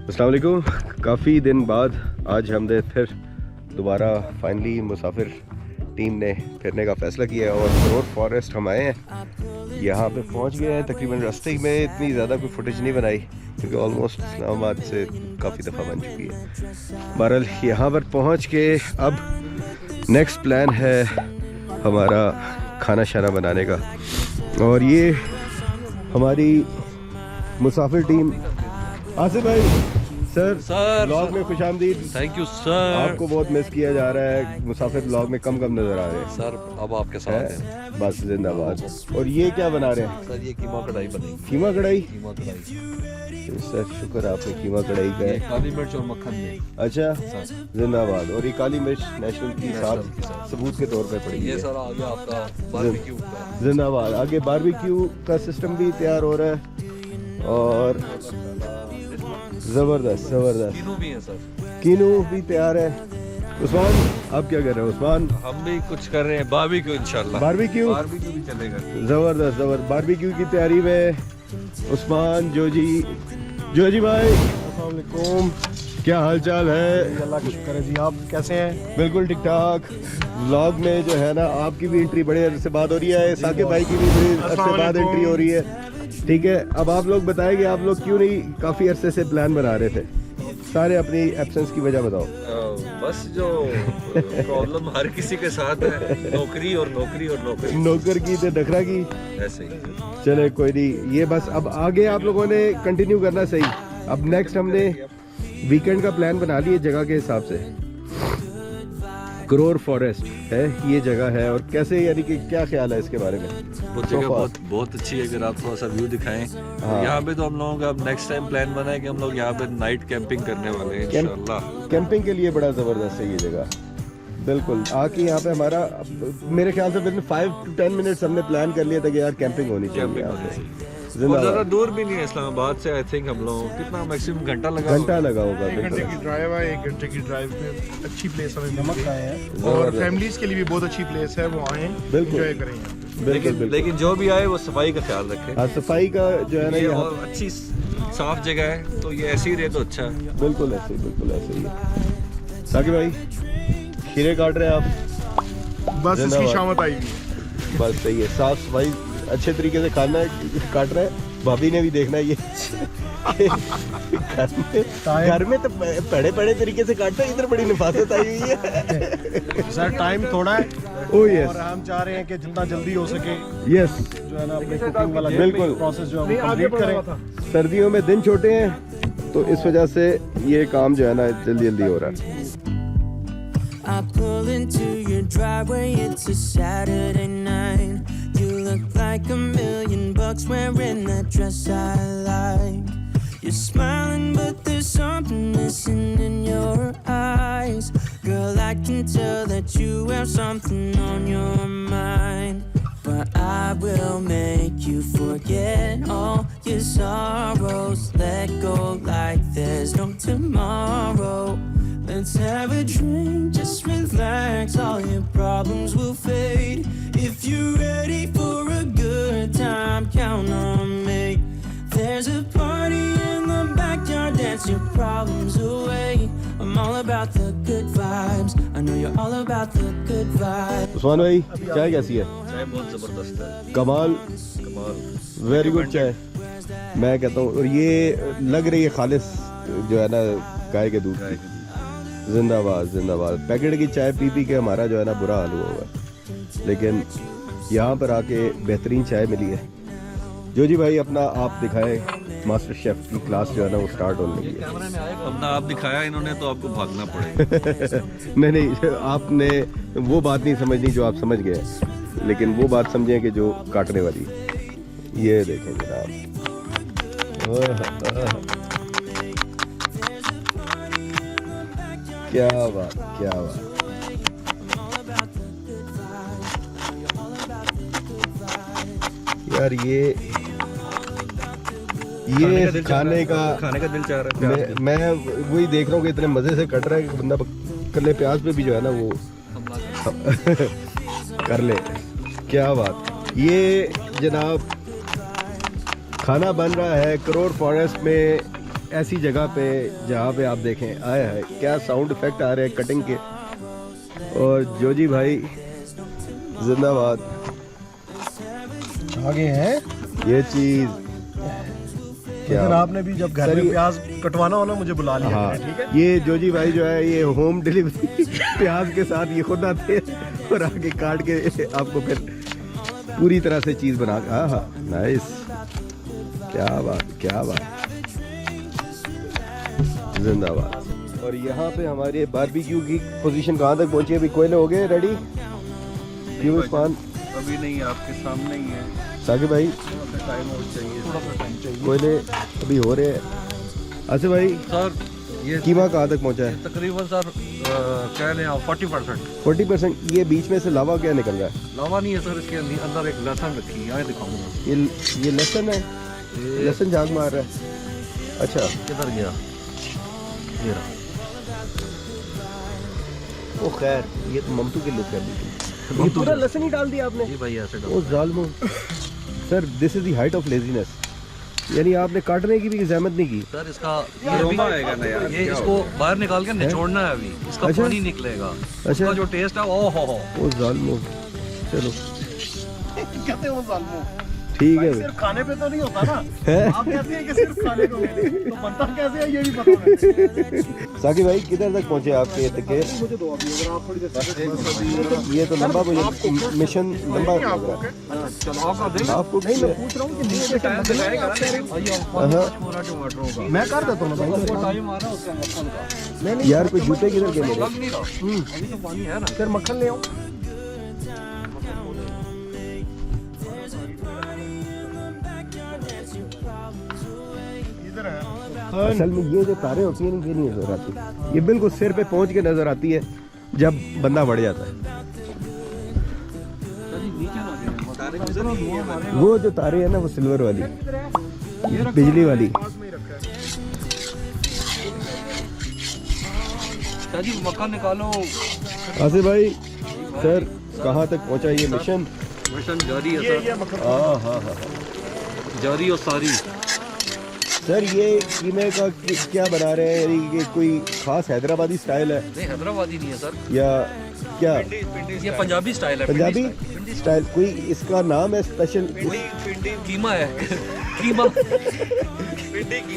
अस्सलाम वालेकुम। काफ़ी दिन बाद आज हमने फिर दोबारा फाइनली मुसाफिर टीम ने फिरने का फ़ैसला किया है और करोर फॉरेस्ट हम आए हैं। यहाँ पे पहुँच गए हैं। तकरीबन रास्ते में इतनी ज़्यादा कोई फुटेज नहीं बनाई क्योंकि ऑलमोस्ट इस्लामाबाद से काफ़ी दफ़ा बन चुकी है। बहरहाल यहाँ पर पहुँच के अब नेक्स्ट प्लान है हमारा खाना शाना बनाने का। और ये हमारी मुसाफिर टीम। आसिफ भाई सर ब्लॉग में खुशामदीद। Thank you sir. आपको बहुत मिस किया जा रहा है। मुसाफिर ब्लॉग में कम नजर आ रहे हैं सर। अब आपके साथ है बस जिंदाबाद। और ये क्या बना रहे हैं सर? ये कीमा कढ़ाई बनेगी। कीमा कढ़ाई? कीमा कढ़ाई सर शुक्र आपने कीमा कढ़ाई का है। काली मिर्च और मक्खन में। अच्छा जिंदाबाद। और ये काली मिर्च नेशनल की साथ सबूत के तौर पे पड़ी है। ये सर आगे आपका बारबेक्यू का जिंदाबाद। आगे बारबेक्यू का सिस्टम भी तैयार हो रहा है और जबरदस्त जबरदस्त। कीनू भी है सर। कीनू भी तैयार है। उस्मान आप क्या कर रहे हैं? उस्मान हम भी कुछ कर रहे हैं। बारबेक्यू इंशाल्लाह। बारबेक्यू भी चलेगा। जबरदस्त जबरदस्त। बारबेक्यू की तैयारी में उस्मान, जोजी भाई अस्सलाम वालेकुम। क्या हाल चाल है? अल्लाह का शुक्र है जी। आप कैसे हैं? बिल्कुल ठीक ठाक। व्लॉग में जो है ना आपकी भी एंट्री बड़े अरसे बाद हो रही है। साकिब भाई की भी बड़े अरसे बाद एंट्री हो रही है। ठीक है, अब आप लोग बताएंगे आप लोग क्यों नहीं काफ़ी अरसे से प्लान बना रहे थे? सारे अपनी एब्सेंस की वजह बताओ। बस जो प्रॉब्लम हर किसी के साथ है, नौकरी और नौकरी और नौकरी। नौकर की तो डखरा की। ऐसे ही चले कोई नहीं। ये बस अब आगे आप लोगों ने कंटिन्यू करना सही। अब नेक्स्ट हमने वीकेंड का प्लान बना लिया जगह के हिसाब से। करोर फॉरेस्ट है ये जगह है। और कैसे यानी कि क्या ख्याल है इसके बारे में? वो जगह बहुत अच्छी है। अगर आप थोड़ा सा व्यू दिखाएं। हाँ। यहाँ पे तो हम लोगों का अब नेक्स्ट टाइम प्लान बना है कि हम लोग यहाँ पे नाइट कैंपिंग करने वाले हैं इंशाल्लाह। कैंपिंग के लिए बड़ा ज़बरदस्त है ये जगह। बिल्कुल आके यहाँ पे हमारा मेरे ख्याल से विदिन 5 to 10 मिनट्स हमने प्लान कर लिया था कि यार कैंपिंग होनी चाहिए यहाँ पे। ज़्यादा दूर भी नहीं है इस्लामाबाद से। आई थिंक हम लोग कितना मैक्सिमम घंटा लगा होगा। 1 घंटे की ड्राइव है। 1 घंटे की ड्राइव में अच्छी प्लेस हमें नमक आए हैं और फैमिलीज के लिए भी बहुत अच्छी प्लेस है। वो आए एंजॉय करें। लेकिन जो भी आए वो सफाई का ख्याल रखें। हाँ सफाई का जो है ना ये और अच्छी साफ जगह है तो ये ऐसे ही रहे तो अच्छा है। बिल्कुल ऐसे ही है। साकिब भाई खीरे काट रहे हैं आप? बस इसकी शामत आई। बस सही है। साफ सफाई अच्छे तरीके से खाना है, काट रहे हैं। भाभी ने भी देखना है ये घर में तो पड़े तरीके से काटता है। इधर बड़ी नफासत आई हुई है। सर टाइम थोड़ा है। Oh yes. और हम चाह रहे हैं कि जितना जल्दी हो सके यस जो है ना अपने कुकिंग वाला बिल्कुल प्रोसेस जो है कंप्लीट करें। सर्दियों में दिन छोटे हैं तो इस वजह से ये काम जो है ना जल्दी हो रहा है। I pull into your driveway, it's a Saturday night. You look like $1,000,000 wearing that dress I like. You're smiling but there's something missing in your eyes. Girl, I can tell that you have something on your mind. But I will make you forget all your sorrows. Let go like there's no tomorrow. Let's have a drink, just relax, all your problems will fade. If you're ready for a good time, count on me. There's a party in the backyard, dance your problems away. I'm all about the good vibes, I know you're all about the good vibes. Usman भाई चाय कैसी है? चाय बहुत जबरदस्त है। कमाल very good चाय मैं कहता हूँ। और ये लग रही है खालिस जो है ना गाय के दूध की। जिंदाबाद जिंदाबाद। पैकेट की चाय पी के हमारा जो है ना बुरा हाल हुआ हुआ है। लेकिन यहाँ पर आके बेहतरीन चाय मिली है। जोजी भाई अपना आप दिखाएं मास्टर शेफ की क्लास जो है ना वो स्टार्ट होने लगी है। अपना आप दिखाया इन्होंने तो आपको भागना पड़ेगा। नहीं आपने वो बात नहीं समझनी जो आप समझ गए, लेकिन वो बात समझें कि जो काटने वाली। ये देखें जनाब, क्या बात क्या बात। यार ये खाने का दिल चाह रहा है। मैं वही देख रहा हूँ कि इतने मजे से कट रहा है कि बंदा कल्ले प्याज पे भी जो है ना वो कर ले। क्या बात। ये जनाब खाना बन रहा है करोर फॉरेस्ट में, ऐसी जगह पे जहाँ पे आप देखें आया है क्या साउंड इफेक्ट आ रहे हैं कटिंग के। और जोजी भाई जिंदाबाद आगे हैं ये चीज। लेकिन आपने भी जब घर में प्याज कटवाना हो ना मुझे बुला लिया। हाँ, ठीक है। ये जोजी भाई जो है ये होम डिलीवरी प्याज के साथ ये खुद आते हैं और आगे काट के आपको फिर पूरी तरह से चीज बना। हाँ हाँ नाइस, क्या बात क्या बात, जिंदाबाद। और यहाँ पे हमारे बारबेक्यू की पोजीशन कहाँ तक पहुँची है? अभी कोयले हो गए रेडी? क्यों उस्मान? अभी नहीं, आपके सामने ही है। साकिब भाई टाइम और चाहिए, थोड़ा सा टाइम चाहिए। कोयले अभी हो रहे हैं। आसिफ भाई सर ये कीमा कहाँ तक पहुँचा है? तकरीबन सर कह लें 40%। 40%। ये बीच में से लावा क्या निकल रहा है? लावा नहीं है सर, इसके अंदर एक लहसुन रखी है, दिखाऊंगा। ये लहसुन है, लहसुन झाग मार रहा है। अच्छा किधर गया? ये रहा। ओ खैर ये तो ममतू के लुक है बिल्कुल। ये पूरा लहसुन ही डाल दिया आपने? जी भाई ऐसे ओ जालिमो। Sir this is the height of laziness. यानी आपने काटने की भी जहमत नहीं की? सर इसका ये अभी आएगा ना यार, ये इसको बाहर निकाल के निचोड़ना है अभी, इसका अच्छा? पानी निकलेगा। अच्छा इसका जो टेस्ट है ओ हो। ओ जालिमो। चलो कहते हो जालिमो। ठीक है सिर्फ खाने पे तो नहीं होता ना। है? आप कहते हैं कि सिर्फ खाने को मिले, तो बनता कैसे है ये भी पता नहीं। साकिब भाई किधर तक पहुंचे आपके तक? मुझे दो अभी, अगर आप थोड़ी देर ये तो लंबा मिशन लंबा हो रहा है। आपको नहीं, मैं पूछ रहा हूँ कि नीचे टाइम मैं कर देता हूँ भाई। यार कोई जूते किधर गए मेरे? अभी तो पानी है ना। फिर मक्खन ले आओ। असल में ये जो तारे होती हैं इनकी नहीं नजर आती, ये बिल्कुल सिर पे पहुंच के नजर आती है जब बंदा बढ़ जाता है। वो जो तारे हैं ना वो सिल्वर वाली, बिजली वाली। जी मक्खन निकालो। आसिफ भाई सर कहाँ तक पहुंचा ये मिशन? मिशन जारी है सर। हाँ हाँ हाँ जारी और सारी। सर ये कीमे का क्या बना रहे हैं? यानी कि कोई खास हैदराबादी स्टाइल है? नहीं हैदराबादी नहीं है सर, या क्या ये पंजाबी स्टाइल है। पंजाबी स्टाइल? कोई इसका नाम है स्पेशल? कीमा है। कीमा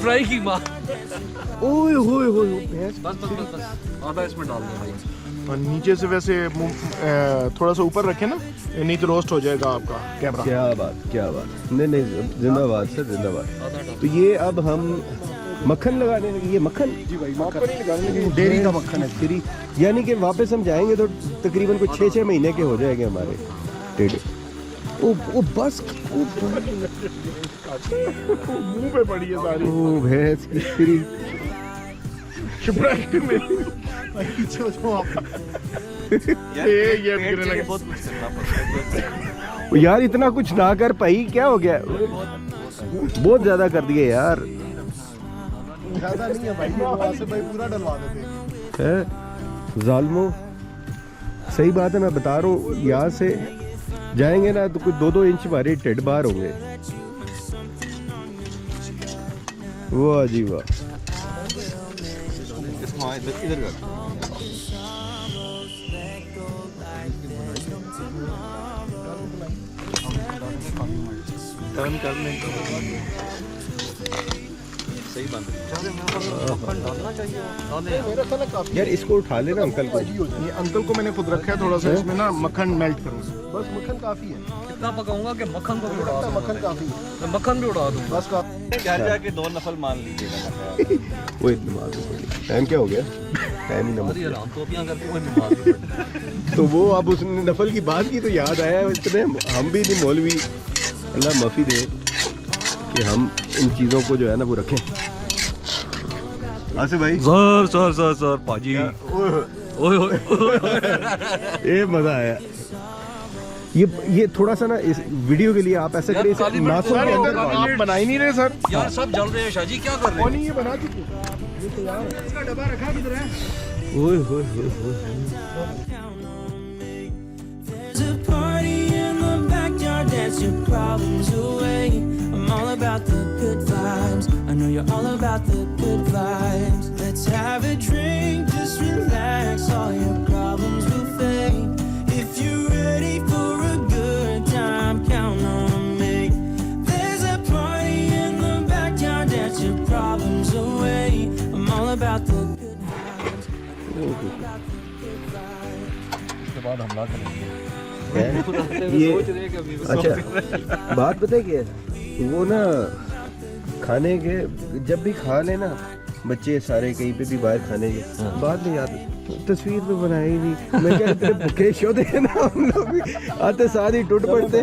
फ्राई कीमा। ओए होए होए भैंस। बस आधा इसमें डाल दो भाई। और नीचे से वैसे थोड़ा सा ऊपर रखे ना, नहीं तो रोस्ट हो जाएगा आपका कैमरा। क्या बात। नहीं नहीं जिंदाबाद सर जिंदाबाद। तो ये अब हम मक्खन लगाने लगे। ये मक्खन? जी भाई मक्खन ही लगाने लगे। डेयरी का मक्खन है फ्री। यानी कि वापस हम जाएंगे तो तकरीबन कुछ 6 महीने के हो जाएंगे हमारे टेढ़े। ओ बस मुंह पे पड़ी है सारी। ओ भैंस की फ्री। यार इतना कुछ ना कर पाई, क्या हो गया? बहुत ज्यादा कर दिए यार। ज्यादा नहीं है भाई, आसिफ भाई पूरा डलवा देते है जालिमो। सही बात है, मैं बता रहा हूँ यहाँ से जाएंगे ना तो कुछ 2-2 इंच हमारे टेढ़ बार होंगे। वाह जी वाह। इधर सही बन रही है। मक्खन डालना चाहिए। मेरा ख्याल है काफी यार इसको उठा लेना अंकल को। ये अंकल को मैंने खुद रखा है, थोड़ा सा इसमें ना मक्खन मेल्ट करूँगा, बस मक्खन काफी है, इतना पकाऊंगा कि मक्खन को भी उड़ा दूं। मक्खन काफी है, मैं मक्खन भी उड़ा दूं। बस काफी। घर जाके 2 नफल मान लीजिएगा। वो नमाज में पढ़ी। टाइम क्या हो गया? टाइम ही नमाज। सारी आराम टोपियां करके वो नमाज भी पढ़ी। तो वो अब उसने नफल की बात की तो याद आया, इतने हम भी नहीं मौलवी, अल्लाह माफ़ी दे कि हम इन चीज़ों को जो है ना वो रखें। आसिफ भाई सर पाजी। ओए ये मज़ा आया। ये थोड़ा सा ना इस वीडियो के लिए आप ऐसा करिए, नासों के अंदर आप बना ही नहीं रहे सर। यार सब जल रहे हैं शाजी, क्या कर रहे कौन हैं? ये बना चुके, ये तैयार है, इसका डब्बा रखा किधर है? ओए होए होए होए। There's a party in the backyard, dance your problems away. I'm all about the good vibes. I know you're all about the good vibes. Let's have a drink, just relax. All your problems will fade. If you're ready for a good time, count on me. There's a party in the backyard, dance your problems away. I'm all about the good vibes. I know you're all about the good vibes. इसके बाद हमला करेंगे। ये अच्छा बात पता है क्या है, वो ना खाने के जब भी खा लेना बच्चे सारे कहीं पे भी बाहर खाने के बाद में याद तस्वीर तो बनाई नहीं। मैं क्या तेरे भूखे शोधे ना, हम लोग भी आते साथ ही टूट पड़ते।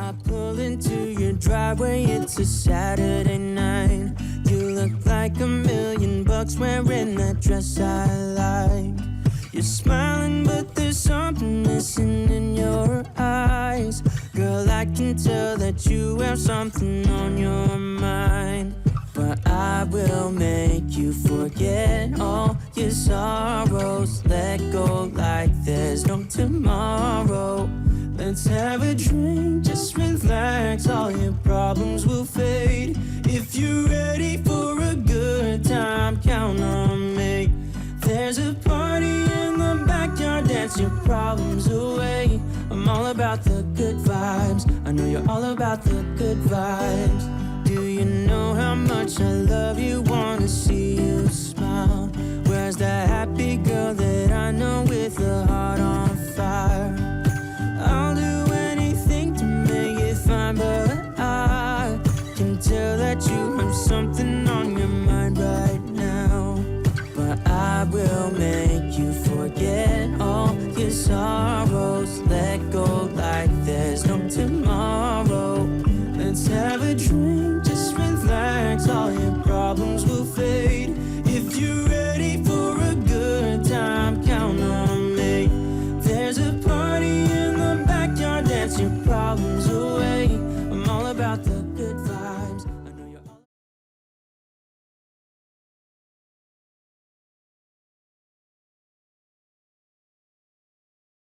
I pull into your driveway, it's a Saturday night. You look like $1,000,000 wearing that dress I like. You're smiling, but there's something missing in your eyes. Girl, I can tell that you have something on your mind. But I will make you forget all your sorrows. Let go like there's no tomorrow. Let's have a drink, just relax, all your problems will fade. If you're ready for a good time, count on me. There's a party in the backyard, dance your problems away. I'm all about the good vibes, I know you're all about the good vibes. Do you know how much I love you, wanna see you smile? Where's that happy girl that I know with a heart on fire? I'll do anything to make it fine, but I can tell that you have something on your mind right now. But I will make you forget all your sorrows. Let go like there's no tomorrow. Let's have a drink, just relax, all your problems will fade.